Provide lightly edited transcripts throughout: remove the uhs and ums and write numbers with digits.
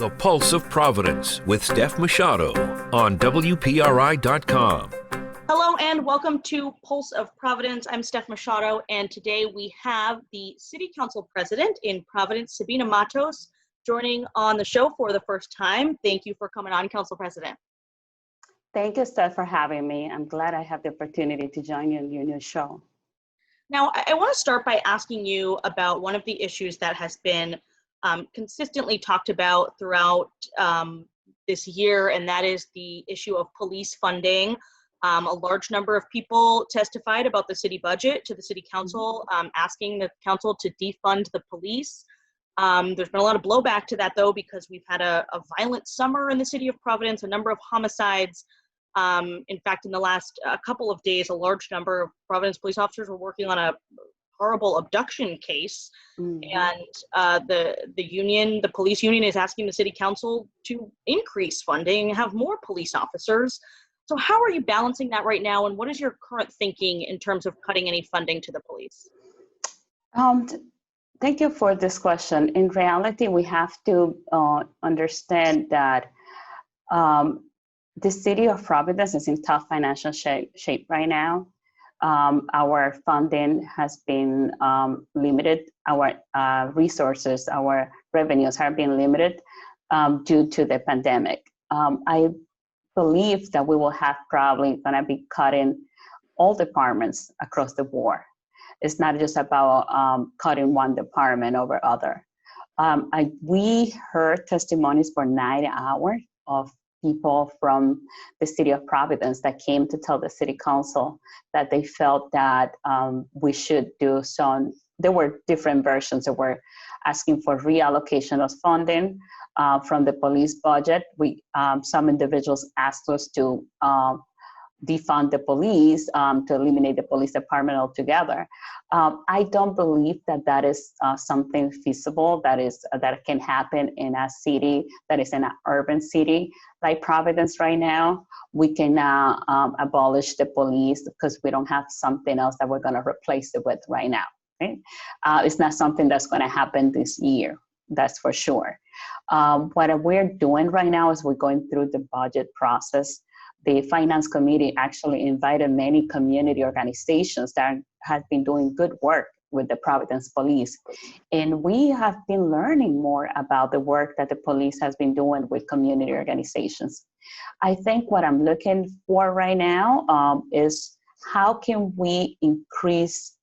The Pulse of Providence with Steph Machado on WPRI.com. Hello and welcome to Pulse of Providence. I'm Steph Machado, and today we have the City Council President in Providence, Sabina Matos, joining on the show for the first time. Thank you for coming on, Council President. Thank you, Steph, for having me. I'm glad I have the opportunity to join you in your new show. Now, I want to start by asking you about one of the issues that has been consistently talked about throughout this year, and that is the issue of police funding. A large number of people testified about the city budget to the city council, asking the council to defund the police. There's been a lot of blowback to that, though, because we've had a violent summer in the city of Providence, a number of homicides. In fact, in the last couple of days, a large number of Providence police officers were working on a horrible abduction case. And the police union is asking the city council to increase funding and have more police officers. So how are you balancing that right now, and what is your current thinking in terms of cutting any funding to the police? Thank you for this question. In reality, we have to understand that the city of Providence is in tough financial shape right now. Our funding has been limited. Our resources, our revenues have been limited due to the pandemic. I believe that we will have probably going to be cutting all departments across the board. It's not just about cutting one department over other. We heard testimonies for 9 hours of people from the city of Providence that came to tell the city council that they felt that we should do some. There were different versions that were asking for reallocation of funding from the police budget. Some individuals asked us to defund the police, to eliminate the police department altogether. I don't believe that is something feasible that can happen in a city that is in an urban city like Providence right now. We cannot abolish the police because we don't have something else that we're going to replace it with right now. Right? It's not something that's going to happen this year. That's for sure. What we're doing right now is we're going through the budget process. The Finance Committee actually invited many community organizations that have been doing good work with the Providence Police. And we have been learning more about the work that the police has been doing with community organizations. I think what I'm looking for right now is how can we increase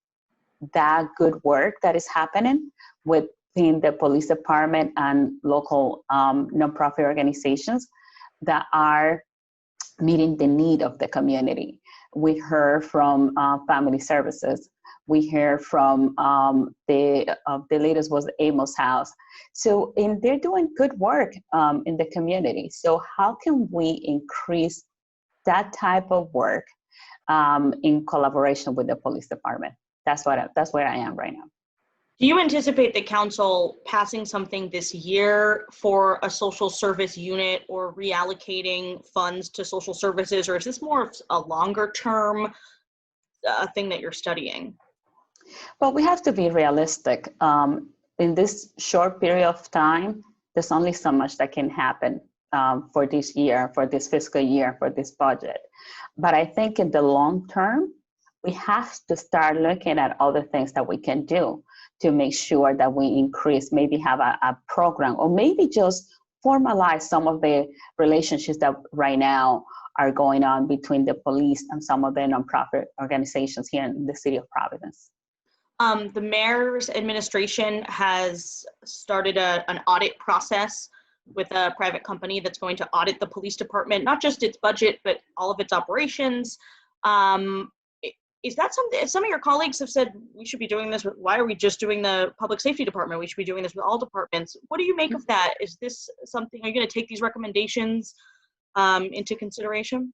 that good work that is happening within the police department and local nonprofit organizations that are meeting the need of the community. We heard from family services. We heard from the latest was Amos House. So, and they're doing good work in the community. So how can we increase that type of work in collaboration with the police department? That's where I am right now. Do you anticipate the council passing something this year for a social service unit or reallocating funds to social services, or is this more of a longer term thing that you're studying? Well, we have to be realistic. In this short period of time, there's only so much that can happen for this year, for this fiscal year, for this budget. But I think in the long term, we have to start looking at other things that we can do to make sure that we increase, maybe have a program, or maybe just formalize some of the relationships that right now are going on between the police and some of the nonprofit organizations here in the city of Providence. The mayor's administration has started an audit process with a private company that's going to audit the police department, not just its budget, but all of its operations. Is that something, some of your colleagues have said we should be doing this, why are we just doing the public safety department? We should be doing this with all departments. What do you make of that? Is this something, are you going to take these recommendations into consideration?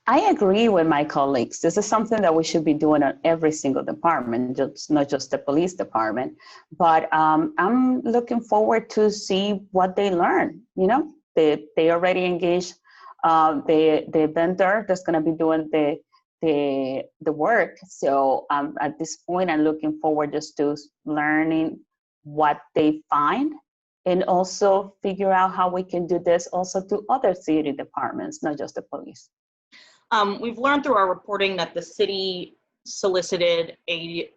I agree with my colleagues. This is something that we should be doing on every single department, not just the police department. But I'm looking forward to see what they learn. You know, they already engaged the vendor that's going to be doing the work. So at this point, I'm looking forward just to learning what they find and also figure out how we can do this also to other city departments, not just the police. We've learned through our reporting that the city solicited a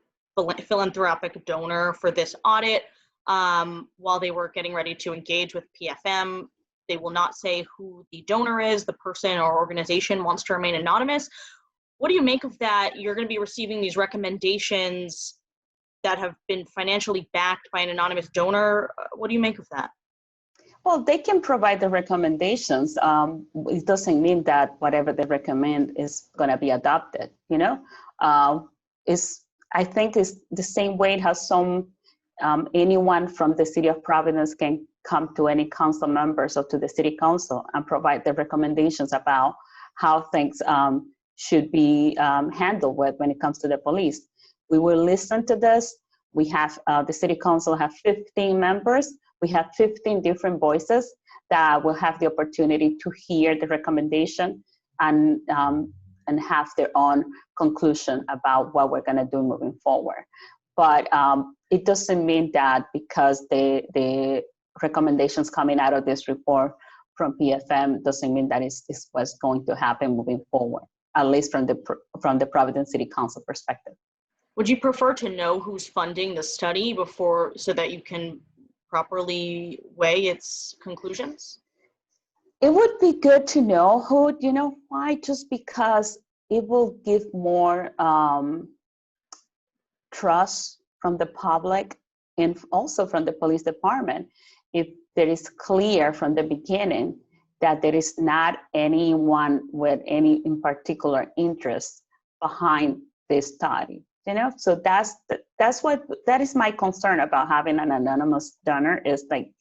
philanthropic donor for this audit while they were getting ready to engage with PFM. They will not say who the donor is. The person or organization wants to remain anonymous. What do you make of that? You're going to be receiving these recommendations that have been financially backed by an anonymous donor. What do you make of that? Well, they can provide the recommendations. It doesn't mean that whatever they recommend is going to be adopted, you know? I think it's the same way how anyone from the city of Providence can come to any council members or to the city council and provide the recommendations about how things should be handled when it comes to the police. We will listen to this. We have, the city council have 15 members. We have 15 different voices that will have the opportunity to hear the recommendation and have their own conclusion about what we're gonna do moving forward. But it doesn't mean that because the recommendations coming out of this report from PFM doesn't mean that it's what's going to happen moving forward, at least from the Providence City Council perspective. Would you prefer to know who's funding the study so that you can properly weigh its conclusions? It would be good to know who, you know, why? Just because it will give more trust from the public and also from the police department if there is clear from the beginning that there is not anyone with any in particular interest behind this study. You know, so that is my concern about having an anonymous donor, is like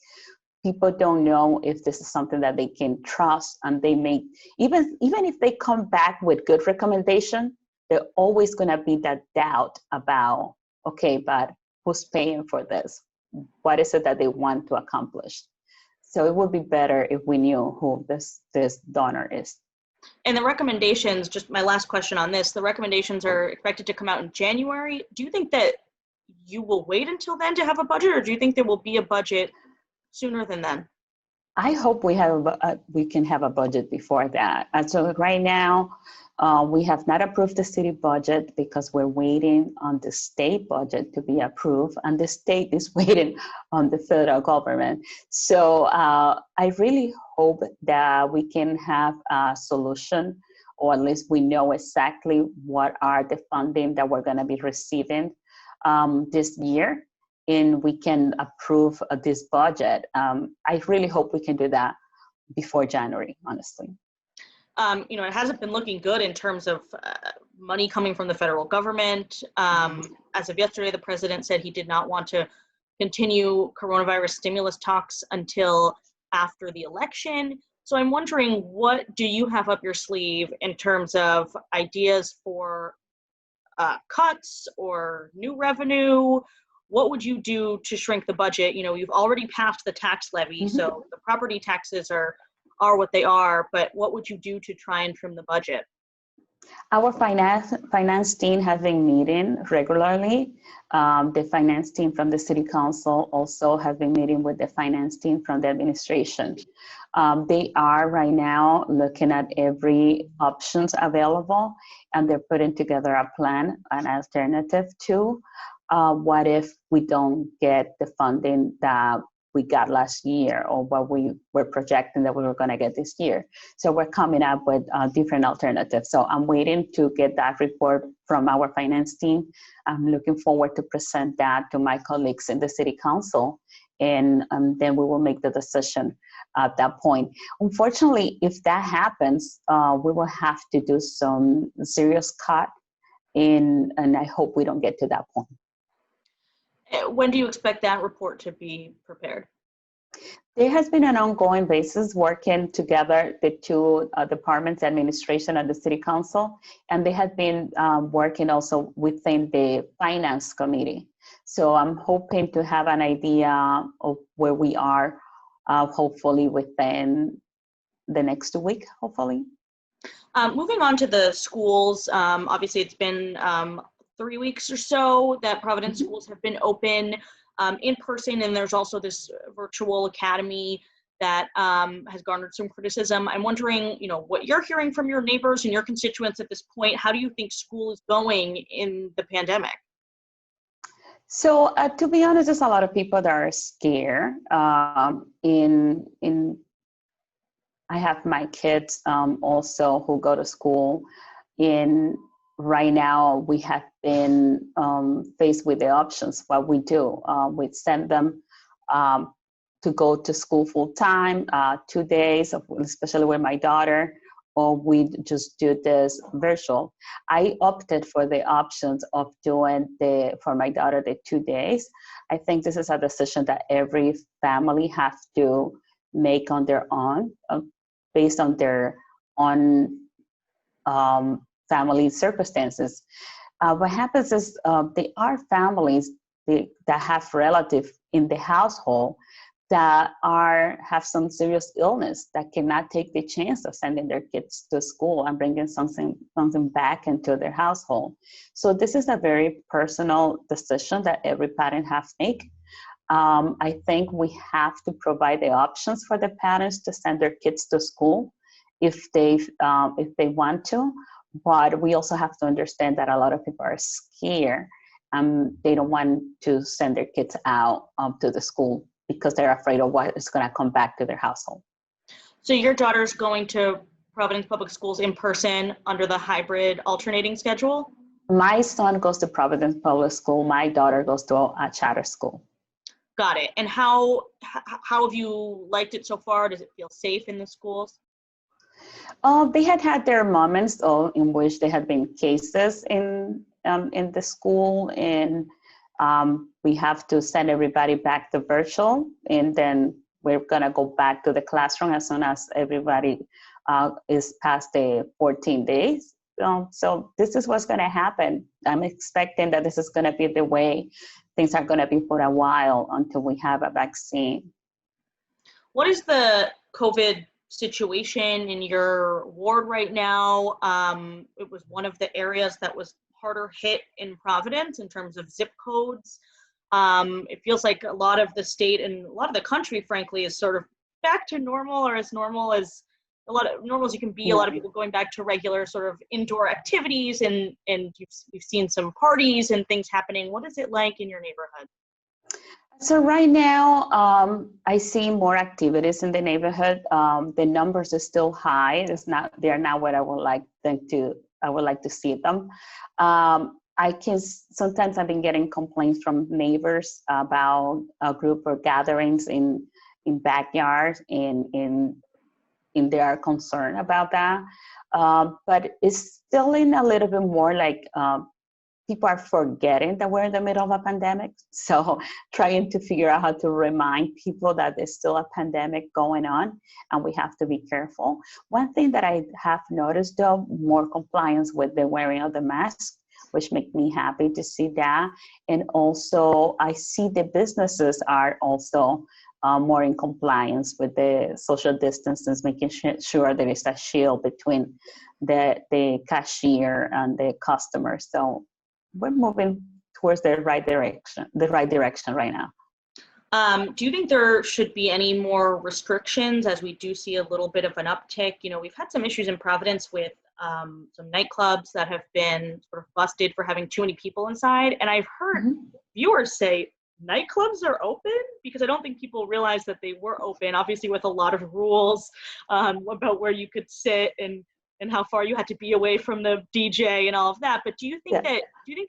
people don't know if this is something that they can trust, and they may even if they come back with good recommendation, they're always going to be that doubt about, okay, but who's paying for this? What is it that they want to accomplish? So it would be better if we knew who this donor is. And the recommendations, just my last question on this, the recommendations are expected to come out in January. Do you think that you will wait until then to have a budget, or do you think there will be a budget sooner than then? I hope we can have a budget before that. And so right now, we have not approved the city budget because we're waiting on the state budget to be approved, and the state is waiting on the federal government. So I really hope that we can have a solution, or at least we know exactly what are the funding that we're going to be receiving this year, and we can approve this budget. I really hope we can do that before January, honestly. You know, it hasn't been looking good in terms of money coming from the federal government. As of yesterday, the president said he did not want to continue coronavirus stimulus talks until after the election. So I'm wondering, what do you have up your sleeve in terms of ideas for cuts or new revenue? What would you do to shrink the budget? You know, you've already passed the tax levy, so the property taxes are what they are, but what would you do to try and trim the budget? Our finance team has been meeting regularly. The finance team from the city council also have been meeting with the finance team from the administration. They are right now looking at every options available, and they're putting together a plan, an alternative to what if we don't get the funding that we got last year, or what we were projecting that we were going to get this year. So we're coming up with different alternatives. So I'm waiting to get that report from our finance team. I'm looking forward to present that to my colleagues in the city council, and then we will make the decision at that point. Unfortunately, if that happens, we will have to do some serious cut, and I hope we don't get to that point. When do you expect that report to be prepared? There has been an ongoing basis working together, the two departments, administration and the city council, and they have been working also within the finance committee. So I'm hoping to have an idea of where we are, hopefully within the next week, hopefully. Moving on to the schools, obviously it's been 3 weeks or so that Providence schools have been open. in person, and there's also this virtual academy that has garnered some criticism. I'm wondering, what you're hearing from your neighbors and your constituents at this point. How do you think school is going in the pandemic? So to be honest, there's a lot of people that are scared. I have my kids also who go to school. Right now, we have been faced with the options. What we do, we send them to go to school full time, 2 days, especially with my daughter, or we just do this virtual. I opted for the options of doing for my daughter, the 2 days. I think this is a decision that every family has to make on their own, based on their own family circumstances. What happens is there are families that have relatives in the household that have some serious illness that cannot take the chance of sending their kids to school and bringing something back into their household. So this is a very personal decision that every parent has to make. I think we have to provide the options for the parents to send their kids to school if they want to, but we also have to understand that a lot of people are scared. They don't want to send their kids out to the school because they're afraid of what is going to come back to their household. So your daughter's going to Providence Public Schools in person under the hybrid alternating schedule? My son goes to Providence Public School. My daughter goes to a charter school. Got it. And how have you liked it so far? Does it feel safe in the schools? They had their moments in which there had been cases in the school, and we have to send everybody back to virtual, and then we're gonna go back to the classroom as soon as everybody is past the 14 days. So this is what's gonna happen. I'm expecting that this is gonna be the way things are gonna be for a while until we have a vaccine. What is the COVID situation in your ward right now? It was one of the areas that was harder hit in Providence in terms of zip codes. It feels like a lot of the state and a lot of the country, frankly, is sort of back to normal, or as normal as you can be. A lot of people going back to regular sort of indoor activities, and you've seen some parties and things happening. What is it like in your neighborhood? So right now, I see more activities in the neighborhood. The numbers are still high. They're not what I would like to see them. Sometimes I've been getting complaints from neighbors about a group or gatherings in backyards, and they are concerned about that. But it's still in a little bit more like people are forgetting that we're in the middle of a pandemic. So trying to figure out how to remind people that there's still a pandemic going on and we have to be careful. One thing that I have noticed, though, more compliance with the wearing of the mask, which makes me happy to see that. And also I see the businesses are also more in compliance with the social distances, making sure there is a shield between the cashier and the customer. So we're moving towards the right direction right now. Do you think there should be any more restrictions as we do see a little bit of an uptick? We've had some issues in Providence with some nightclubs that have been sort of busted for having too many people inside. And I've heard viewers say nightclubs are open, because I don't think people realize that they were open, obviously with a lot of rules about where you could sit and how far you had to be away from the DJ and all of that. But do you think that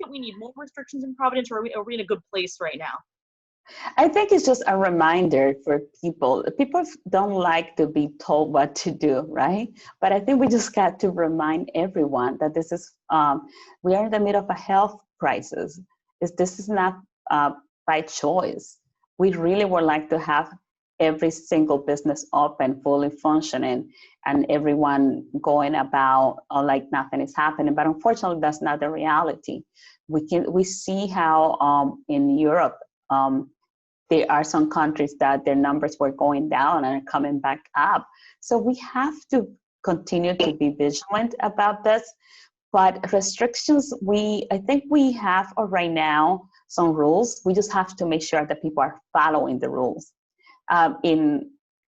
we need more restrictions in Providence, or are we in a good place right now? I think it's just a reminder for people. People don't like to be told what to do, right? But I think we just got to remind everyone that this is, we are in the middle of a health crisis. This is not by choice. We really would like to have every single business open, fully functioning, and everyone going about like nothing is happening. But unfortunately, that's not the reality. We see how in Europe, there are some countries that their numbers were going down and are coming back up. So we have to continue to be vigilant about this. But restrictions, I think we have right now some rules. We just have to make sure that people are following the rules.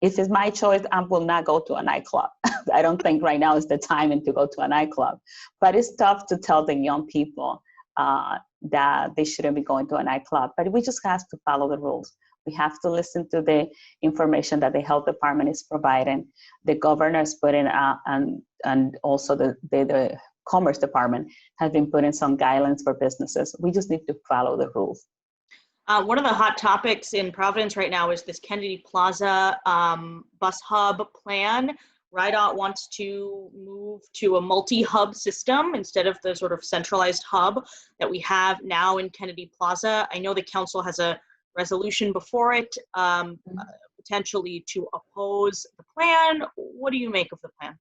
If it's my choice, I will not go to a nightclub. I don't think right now is the time to go to a nightclub. But it's tough to tell the young people that they shouldn't be going to a nightclub. But we just have to follow the rules. We have to listen to the information that the health department is providing, the governor is putting out, and also the commerce department has been putting some guidelines for businesses. We just need to follow the rules. One of the hot topics in Providence right now is this Kennedy Plaza bus hub plan. Rydot wants to move to a multi-hub system instead of the sort of centralized hub that we have now in Kennedy Plaza. I know the council has a resolution before it, potentially to oppose the plan. What do you make of the plan?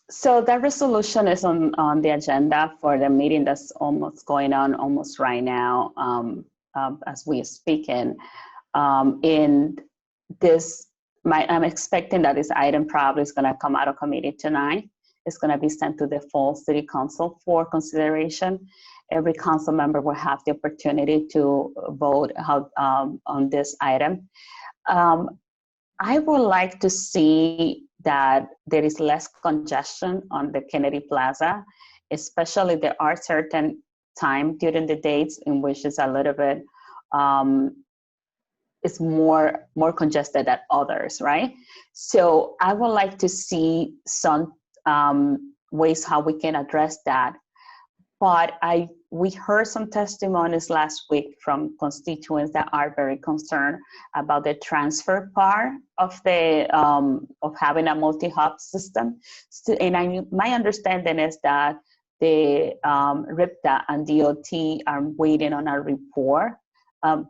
So that resolution is on the agenda for the meeting that's almost going on almost right now. As we are speaking, in this, I'm expecting that this item probably is going to come out of committee tonight. It's going to be sent to the full city council for consideration. Every council member will have the opportunity to vote on this item. I would like to see that there is less congestion on the Kennedy Plaza, especially there are certain time during the dates in which it's a little bit it's more congested than others, right? So I would like to see some ways how we can address that. But we heard some testimonies last week from constituents that are very concerned about the transfer part of the of having a multi-hub system. So, and my understanding is that the RIPTA and DOT are waiting on a report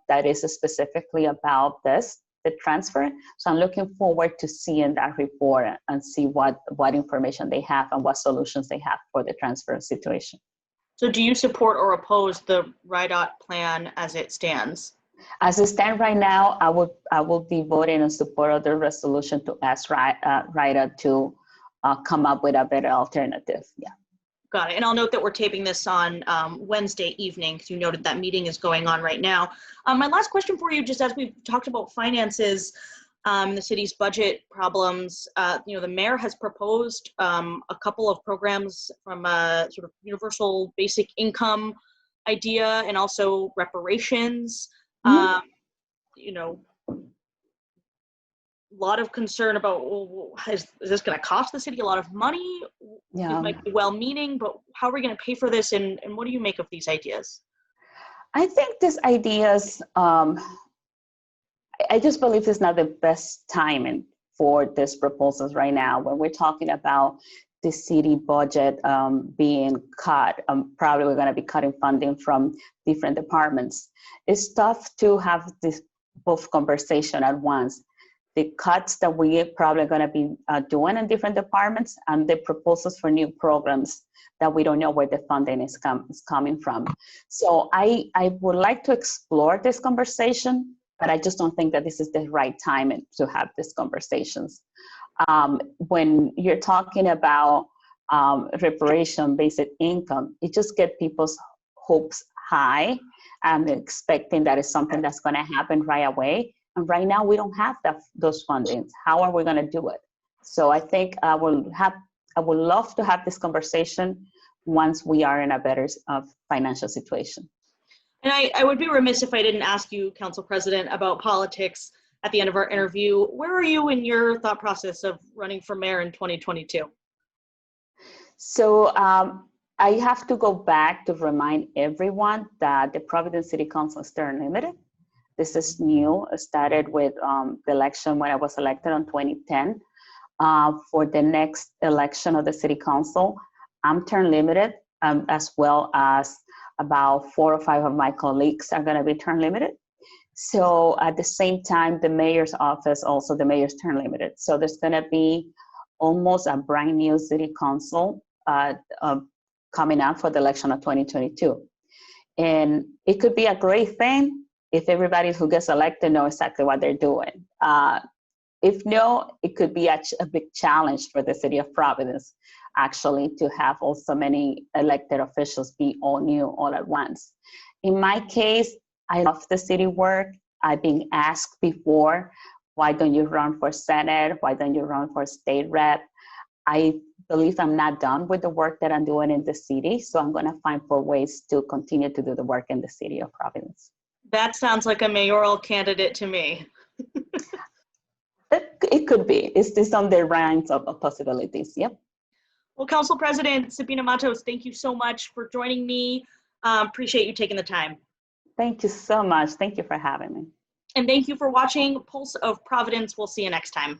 that is specifically about this, the transfer. So I'm looking forward to seeing that report and see what information they have and what solutions they have for the transfer situation. So do you support or oppose the Rydot plan as it stands? As it stands right now, I will be voting in support of the resolution to ask Rydot to come up with a better alternative. Yeah. Got it. And I'll note that we're taping this on Wednesday evening, because you noted that meeting is going on right now. My last question for you, just as we've talked about finances, the city's budget problems, the mayor has proposed a couple of programs from a sort of universal basic income idea and also reparations. A lot of concern about, is this going to cost the city a lot of money? Yeah. It might be well-meaning, but how are we going to pay for this? And what do you make of these ideas? I think these ideas, I just believe it's not the best timing for these proposals right now. When we're talking about the city budget being cut, probably we're going to be cutting funding from different departments. It's tough to have this both conversation at once. The cuts that we are probably going to be doing in different departments and the proposals for new programs that we don't know where the funding is coming from. So I would like to explore this conversation, but I just don't think that this is the right time to have these conversations. When you're talking about reparation, basic income, it just gets people's hopes high and expecting that it's something that's going to happen right away. And right now we don't have those fundings. How are we going to do it? So I think I would love to have this conversation once we are in a better financial situation. And I would be remiss if I didn't ask you, Council President, about politics at the end of our interview. Where are you in your thought process of running for mayor in 2022? So I have to go back to remind everyone that the Providence City Council is term limited. This is new. It started with the election when I was elected in 2010. For the next election of the City Council, I'm term limited, as well as about 4 or 5 of my colleagues are going to be term limited. So at the same time, the mayor's office, also the mayor's term limited. So there's going to be almost a brand new City Council coming up for the election of 2022. And it could be a great thing if everybody who gets elected knows exactly what they're doing. If no, it could be a big challenge for the city of Providence, actually, to have also many elected officials be all new all at once. In my case, I love the city work. I've been asked before, why don't you run for Senate? Why don't you run for state rep? I believe I'm not done with the work that I'm doing in the city, so I'm going to find for ways to continue to do the work in the city of Providence. That sounds like a mayoral candidate to me. It could be. It's on the ranks of possibilities. Yep. Well, Council President Sabina Matos, thank you so much for joining me. Appreciate you taking the time. Thank you so much. Thank you for having me. And thank you for watching Pulse of Providence. We'll see you next time.